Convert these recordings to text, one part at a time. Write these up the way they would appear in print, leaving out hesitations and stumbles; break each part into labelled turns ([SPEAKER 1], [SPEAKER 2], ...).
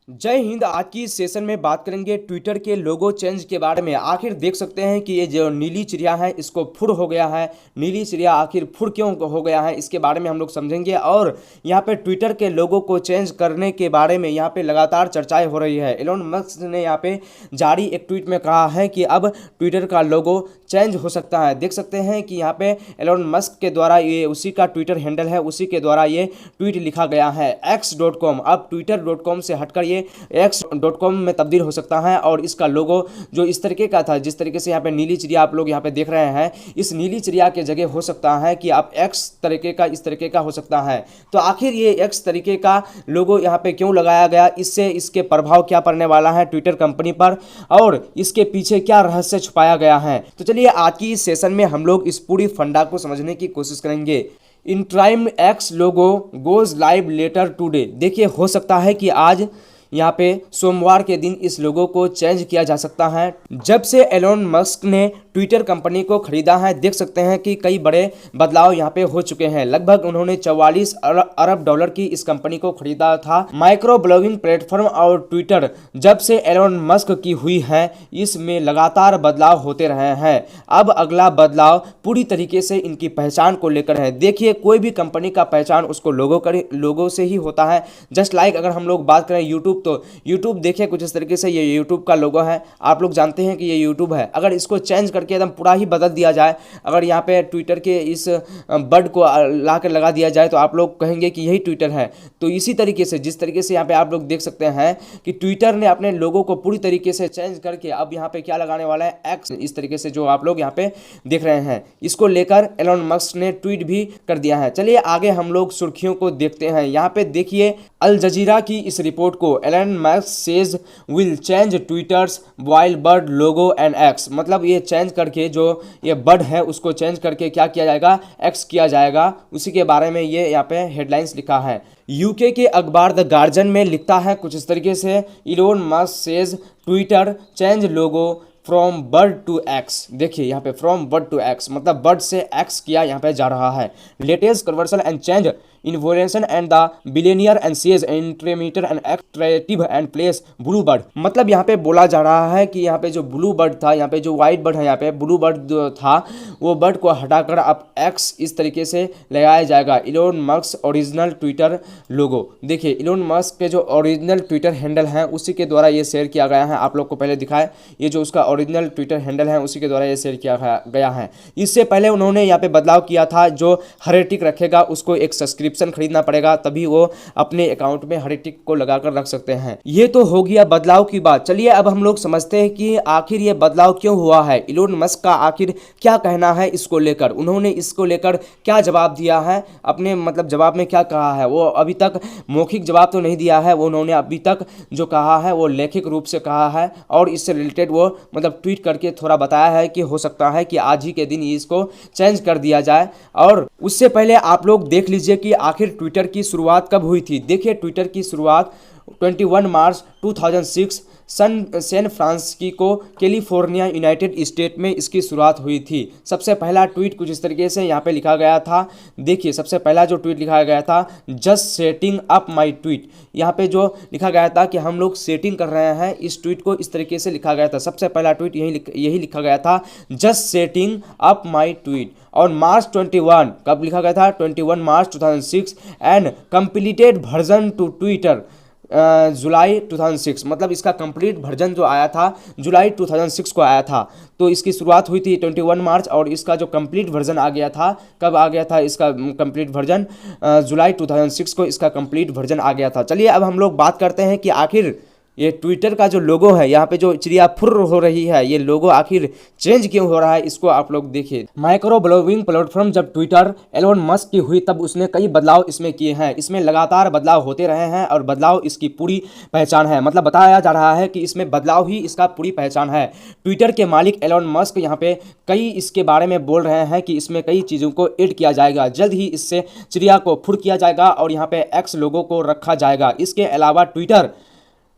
[SPEAKER 1] जय हिंद। आज की इस सेशन में बात करेंगे ट्विटर के लोगो चेंज के बारे में। आखिर देख सकते हैं कि ये जो नीली चिड़िया है इसको फुर हो गया है। नीली चिड़िया आखिर फुर क्यों हो गया है इसके बारे में हम लोग समझेंगे। और यहाँ पे ट्विटर के लोगो को चेंज करने के बारे में यहाँ पे लगातार चर्चाएं हो रही है। एलोन मस्क ने यहाँ पे जारी एक ट्वीट में कहा है कि अब ट्विटर का लोगो चेंज हो सकता है। देख सकते हैं कि यहाँ पे एलोन मस्क के द्वारा ये उसी का ट्विटर हैंडल है, उसी के द्वारा ये ट्वीट लिखा गया है x.com। अब twitter.com से हटकर ये x.com में तब्दील हो सकता है। और इसका लोगो जो इस तरीके का था, जिस तरीके से यहाँ पे नीली चिड़िया आप लोग यहाँ पे देख रहे हैं, इस नीली चिड़िया के जगह हो सकता है कि आप x तरीके का इस तरीके का हो सकता है। तो आखिर ये x तरीके का लोगो यहाँ पे क्यों लगाया गया, इससे इसके प्रभाव क्या पड़ने वाला है ट्विटर कंपनी पर, और इसके पीछे क्या रहस्य छुपाया गया है। तो चलिए आज की इस सेशन में हम लोग इस पूरी फंडा को समझने की कोशिश करेंगे। In time X logo goes live later today. देखिए, हो सकता है कि आज यहाँ पे सोमवार के दिन इस लोगो को चेंज किया जा सकता है। जब से एलोन मस्क ने ट्विटर कंपनी को खरीदा है, देख सकते हैं कि कई बड़े बदलाव यहाँ पे हो चुके हैं। लगभग उन्होंने 44 अरब डॉलर की इस कंपनी को खरीदा था। माइक्रो ब्लॉगिंग प्लेटफॉर्म और ट्विटर जब से एलोन मस्क की हुई है, इसमें लगातार बदलाव होते रहे हैं। अब अगला बदलाव पूरी तरीके से इनकी पहचान को लेकर है। देखिए, कोई भी कंपनी का पहचान उसको लोगो से ही होता है। जस्ट लाइक अगर हम लोग बात करें यूट्यूब, तो यूट्यूब देखिए कुछ इस तरीके से, ये यूट्यूब का लोगो है। आप लोग जानते हैं कि ये यूट्यूब है। अगर इसको चेंज करके एकदम पूरा ही बदल दिया जाए, अगर यहाँ पे ट्विटर के इस बर्ड को ला कर लगा दिया जाए, तो आप लोग कहेंगे कि यही ट्विटर है। तो इसी तरीके से, जिस तरीके से यहाँ पे आप लोग देख सकते हैं कि ट्विटर ने अपने लोगो को पूरी तरीके से चेंज करके अब यहाँ पे क्या लगाने वाला है, एक्स। इस तरीके से जो आप लोग यहाँ पे देख रहे हैं, इसको लेकर एलोन मस्क ने ट्वीट भी कर दिया है। चलिए आगे हम लोग सुर्खियों को देखते हैं। यहाँ पे देखिए अल जजीरा की इस रिपोर्ट को, Elon Musk says will change Twitter's while bird logo and X. मतलब ये चेंज करके जो ये बर्ड है उसको चेंज करके क्या किया जाएगा, एक्स किया जाएगा। उसी के बारे में ये यहाँ पे हेडलाइंस लिखा है। यूके के अखबार द गार्जियन में लिखता है कुछ इस तरीके से, Elon Musk says Twitter change logo from bird to X. देखिए यहाँ पे फ्रॉम बर्ड टू एक्स, मतलब बर्ड से एक्स किया यहाँ पे जा रहा है। Latest controversial and change inflation and the billionaire and says intermediate and attractive and place blue bird. मतलब यहाँ पे बोला जा रहा है कि यहाँ पे जो ब्लू बर्ड था, यहाँ पे जो व्हाइट बर्ड है, यहाँ पे ब्लू बर्ड जो था, वो बर्ड को हटाकर अब एक्स इस तरीके से लगाया जाएगा। इलोन मस्क ओरिजिनल ट्विटर लोगो। देखिए इलोन मस्क के जो ओरिजिनल ट्विटर हैंडल है उसी के द्वारा ये शेयर किया गया है। आप लोग को पहले दिखाए, ये जो उसका ओरिजिनल ट्विटर हैंडल है उसी के द्वारा ये शेयर किया गया है। इससे पहले उन्होंने यहाँ पे बदलाव किया था, जो हरेटिक रखेगा उसको एक सब्सक्रिप्शन खरीदना पड़ेगा, तभी वो अपने अकाउंट में हरेटिक को लगाकर रख सकते हैं। ये तो हो गया बदलाव की बात। चलिए अब हम लोग समझते हैं कि आखिर ये बदलाव क्यों हुआ है। इलोन मस्क का आखिर क्या कहना है इसको लेकर, उन्होंने इसको लेकर क्या जवाब दिया है, अपने मतलब जवाब में क्या कहा है। वो अभी तक मौखिक जवाब तो नहीं दिया है, वो उन्होंने अभी तक जो कहा है वो लेखिक रूप से कहा है, और इससे रिलेटेड वो मतलब ट्वीट करके थोड़ा बताया है कि हो सकता है कि आज ही के दिन इसको चेंज कर दिया जाए। और उससे पहले आप लोग देख लीजिए कि आखिर ट्विटर की शुरुआत कब हुई थी। देखिए ट्विटर की शुरुआत 21 March 2006 San Francisco California United State में इसकी शुरुआत हुई थी। सबसे पहला ट्वीट कुछ इस तरीके से यहाँ पे लिखा गया था। देखिए सबसे पहला जो ट्वीट लिखा गया था, just setting up my tweet. यहाँ पे जो लिखा गया था कि हम लोग सेटिंग कर रहे हैं, इस ट्वीट को इस तरीके से लिखा गया था। सबसे पहला ट्वीट यही लिखा गया था, just setting up my tweet. और मार्च 21 कब लिखा गया था, 21 March 2006 and completed version to Twitter July 2006। मतलब इसका कंप्लीट वर्जन जो आया था जुलाई 2006 को आया था। तो इसकी शुरुआत हुई थी 21 मार्च, और इसका जो कंप्लीट वर्जन आ गया था, कब आ गया था इसका कंप्लीट वर्जन, जुलाई 2006 को इसका कंप्लीट वर्जन आ गया था। चलिए अब हम लोग बात करते हैं कि आखिर ये ट्विटर का जो लोगो है, यहाँ पे जो चिड़िया फुर हो रही है, ये लोगो आखिर चेंज क्यों हो रहा है, इसको आप लोग देखिए। माइक्रो ब्लॉगिंग प्लेटफॉर्म जब ट्विटर एलोन मस्क की हुई तब उसने कई बदलाव इसमें किए हैं। इसमें लगातार बदलाव होते रहे हैं और बदलाव इसकी पूरी पहचान है। मतलब बताया जा रहा है कि इसमें बदलाव ही इसका पूरी पहचान है। ट्विटर के मालिक एलोन मस्क यहाँ पे कई इसके बारे में बोल रहे हैं कि इसमें कई चीज़ों को ऐड किया जाएगा। जल्द ही इससे चिड़िया को फुर किया जाएगा और यहाँ पे एक्स लोगो को रखा जाएगा। इसके अलावा ट्विटर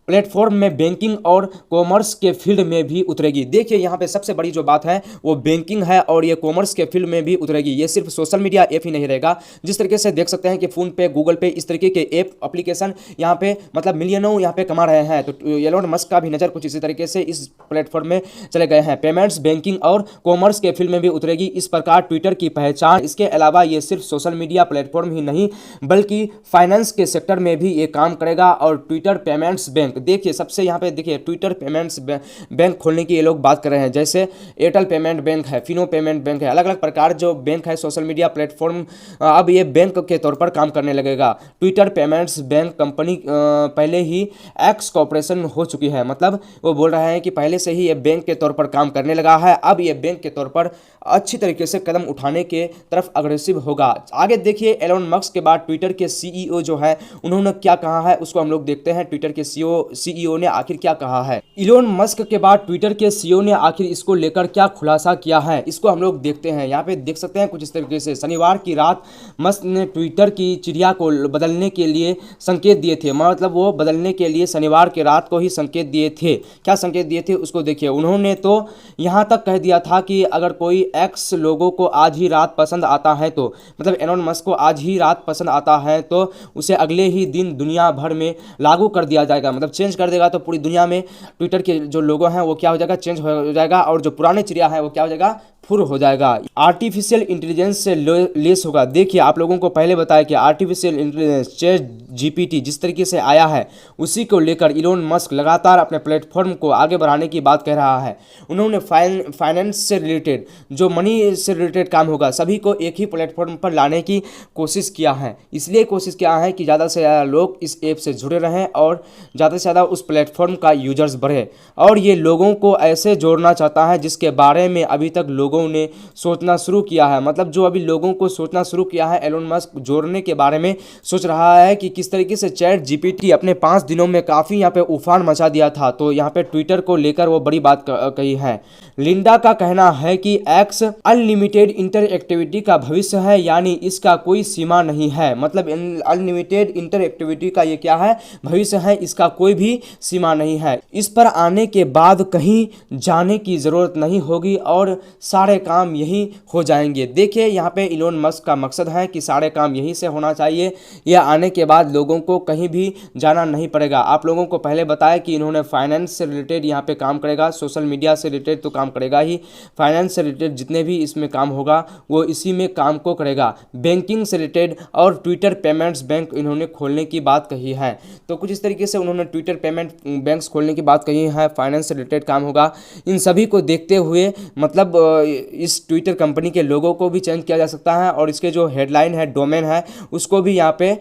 [SPEAKER 1] प्लेटफॉर्म में बैंकिंग और कॉमर्स के फील्ड में भी उतरेगी। देखिए यहाँ पे सबसे बड़ी जो बात है वो बैंकिंग है और ये कॉमर्स के फील्ड में भी उतरेगी। ये सिर्फ सोशल मीडिया ऐप ही नहीं रहेगा। जिस तरीके से देख सकते हैं कि फोन पे, गूगल पे, इस तरीके के ऐप एप्लीकेशन यहाँ पे मतलब मिलियनों यहाँ पे कमा रहे हैं। तो एलोन मस्क का भी नज़र कुछ इसी तरीके से इस प्लेटफॉर्म में चले गए हैं। पेमेंट्स, बैंकिंग और कॉमर्स के फील्ड में भी उतरेगी। इस प्रकार ट्विटर की पहचान। इसके अलावा ये सिर्फ सोशल मीडिया प्लेटफॉर्म ही नहीं बल्कि फाइनेंस के सेक्टर में भी ये काम करेगा। और ट्विटर पेमेंट्स बैंक, देखिए सबसे यहाँ पे देखिए ट्विटर पेमेंट्स बैंक खोलने की ये लोग बात कर रहे हैं। जैसे एयरटेल पेमेंट बैंक है, फिनो पेमेंट बैंक है, अलग अलग प्रकार जो बैंक है सोशल मीडिया प्लेटफॉर्म, अब ये बैंक के तौर पर काम करने लगेगा। ट्विटर पेमेंट्स बैंक कंपनी पहले ही एक्स कॉर्पोरेशन हो चुकी है। मतलब वो बोल रहे हैं कि पहले से ही ये बैंक के तौर पर काम करने लगा है। अब ये बैंक के तौर पर अच्छी तरीके से कदम उठाने के तरफ अग्रेसिव होगा। आगे देखिए एलोन मस्क के बाद ट्विटर के सीईओ जो है उन्होंने क्या कहा है उसको हम लोग देखते हैं। ट्विटर के सीईओ ने आखिर क्या कहा है। इलोन मस्क के बाद ट्विटर के सीईओ ने आखिर इसको लेकर क्या खुलासा किया है इसको हम लोग देखते हैं। यहाँ पे देख सकते हैं कुछ इस तरीके से शनिवार की रात मस्क ने ट्विटर की चिड़िया को बदलने के लिए संकेत दिए थे। मतलब वो बदलने के लिए शनिवार की रात को ही संकेत दिए थे। क्या संकेत दिए थे उसको देखिए। उन्होंने तो यहाँ तक कह दिया था कि अगर कोई एक्स लोगों को आज ही रात पसंद आता है तो मतलब एलोन मस्क को आज ही रात पसंद आता है तो उसे अगले ही दिन दुनिया भर में लागू कर दिया जाएगा। मतलब चेंज कर देगा तो पूरी दुनिया में ट्विटर के जो लोगो हैं वो क्या हो जाएगा, चेंज हो जाएगा। और जो पुराने चिड़िया है वो क्या हो जाएगा, फुर हो जाएगा। आर्टिफिशियल इंटेलिजेंस से लेस होगा। देखिए आप लोगों को पहले बताया कि आर्टिफिशियल इंटेलिजेंस चैट जीपीटी जिस तरीके से आया है उसी को लेकर इलोन मस्क लगातार अपने प्लेटफॉर्म को आगे बढ़ाने की बात कह रहा है। उन्होंने फाइनेंस से रिलेटेड जो मनी से रिलेटेड काम होगा सभी को एक ही प्लेटफॉर्म पर लाने की कोशिश किया है। इसलिए कोशिश किया है कि ज़्यादा से ज़्यादा लोग इस ऐप से जुड़े रहें और ज़्यादा से ज़्यादा उस प्लेटफॉर्म का यूजर्स बढ़े। और ये लोगों को ऐसे जोड़ना चाहता है जिसके बारे में अभी तक लोगों ने सोचना शुरू किया है। मतलब जो अभी लोगों को सोचना शुरू किया है एलोन मस्क जोड़ने के बारे में सोच रहा है कि किस तरीके से चैट जीपीटी अपने 5 दिनों में काफ़ी यहाँ पे उफान मचा दिया था। तो यहाँ पे ट्विटर को लेकर वो बड़ी बात कही है। लिंडा का कहना है कि एक्स अनलिमिटेड इंटरएक्टिविटी का भविष्य है, यानी इसका कोई सीमा नहीं है। मतलब अनलिमिटेड इंटरएक्टिविटी का ये क्या है, भविष्य है, इसका कोई भी सीमा नहीं है। इस पर आने के बाद कहीं जाने की ज़रूरत नहीं होगी और सारे काम यहीं हो जाएंगे। देखिए यहाँ पे इलोन मस्क का मकसद है कि सारे काम यहीं से होना चाहिए। यह आने के बाद लोगों को कहीं भी जाना नहीं पड़ेगा। आप लोगों को पहले बताया कि इन्होंने फाइनेंस से रिलेटेड यहाँ पे काम करेगा, सोशल मीडिया से रिलेटेड तो काम करेगा ही, फाइनेंस से रिलेटेड जितने भी इसमें काम होगा वो इसी में काम को करेगा। बैंकिंग से रिलेटेड और ट्विटर पेमेंट्स बैंक इन्होंने खोलने की बात कही है। तो कुछ इस तरीके से उन्होंने ट्विटर पेमेंट बैंक्स खोलने की बात कही है, फाइनेंस से रिलेटेड काम होगा। इन सभी को देखते हुए मतलब इस ट्विटर कंपनी के लोगों को भी चेंज किया जा सकता है और इसके जो हेडलाइन है, डोमेन है, उसको भी यहाँ पे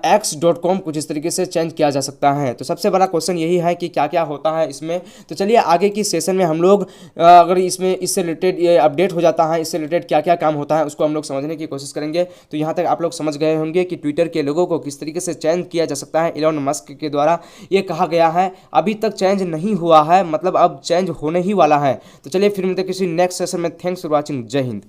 [SPEAKER 1] x.com कुछ इस तरीके से चेंज किया जा सकता है। तो सबसे बड़ा क्वेश्चन यही है कि क्या क्या होता है इसमें। तो चलिए आगे की सेशन में हम लोग अगर इसमें इससे रिलेटेड ये अपडेट हो जाता है, इससे रिलेटेड क्या क्या काम होता है उसको हम लोग समझने की कोशिश करेंगे। तो यहाँ तक आप लोग समझ गए होंगे कि ट्विटर के लोगों को किस तरीके से चेंज किया जा सकता है इलोन मस्क के द्वारा। ये कहा गया है अभी तक चेंज नहीं हुआ है, मतलब अब चेंज होने ही वाला है। तो चलिए फिर मिलते हैं किसी नेक्स्ट सेशन में। Thanks for watching. जय हिंद।